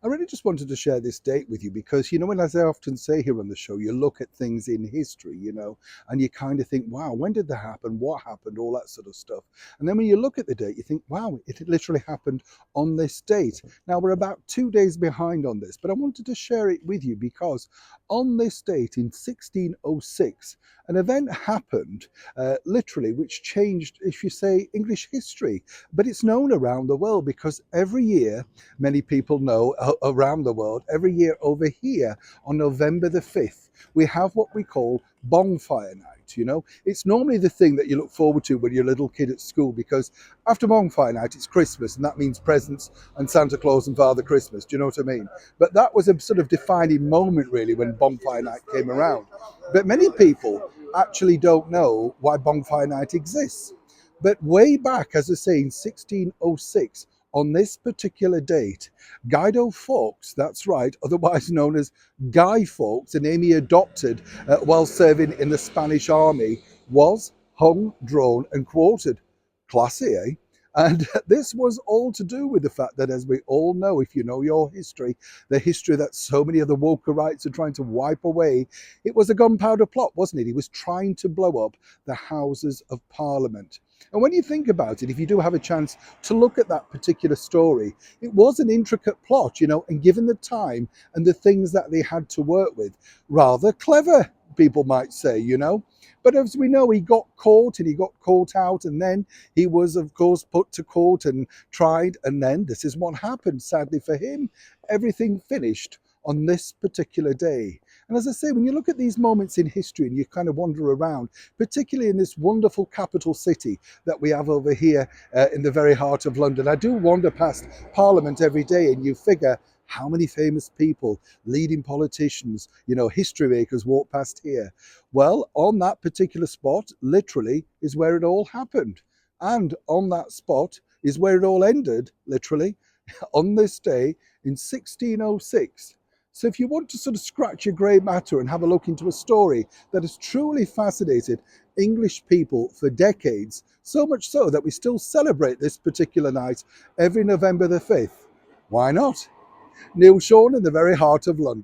I really just wanted to share this date with you because, when as I often say here on the show, you look at things in history, and you kind of think, wow, when did that happen? What happened? All that sort of stuff. And then when you look at the date, you think, wow, it literally happened on this date. Now, we're about 2 days behind on this, but I wanted to share it with you because on this date in 1606, an event happened, literally, which changed, if you say, English history. But it's known around the world because every year, many people know around the world, every year over here on November the 5th, we have what we call bonfire night. It's normally the thing that you look forward to when you're a little kid at school because after bonfire night, it's Christmas and that means presents and Santa Claus and Father Christmas. Do you know what I mean? But that was a sort of defining moment really when bonfire night came around. But many people actually don't know why bonfire night exists. But way back, as I say, in 1606, on this particular date, Guido Fawkes, that's right, otherwise known as Guy Fawkes, a name he adopted while serving in the Spanish army, was hung, drawn and quartered. Classy, eh? And this was all to do with the fact that, as we all know, if you know your history, the history that so many of the Walkerites are trying to wipe away, it was a gunpowder plot, wasn't it? He was trying to blow up the Houses of Parliament. And when you think about it, if you do have a chance to look at that particular story, it was an intricate plot, and given the time and the things that they had to work with, rather clever, people might say. But as we know, he got caught and he got caught out, and then he was, of course, put to court and tried. And then this is what happened. Sadly for him, everything finished on this particular day. And as I say, when you look at these moments in history and you kind of wander around, particularly in this wonderful capital city that we have over here in the very heart of London, I do wander past Parliament every day and you figure, how many famous people, leading politicians, history makers walk past here? Well, on that particular spot, literally, is where it all happened. And on that spot is where it all ended, literally, on this day in 1606. So if you want to sort of scratch your grey matter and have a look into a story that has truly fascinated English people for decades, so much so that we still celebrate this particular night every November the 5th, why not? Neil Sean in the very heart of London.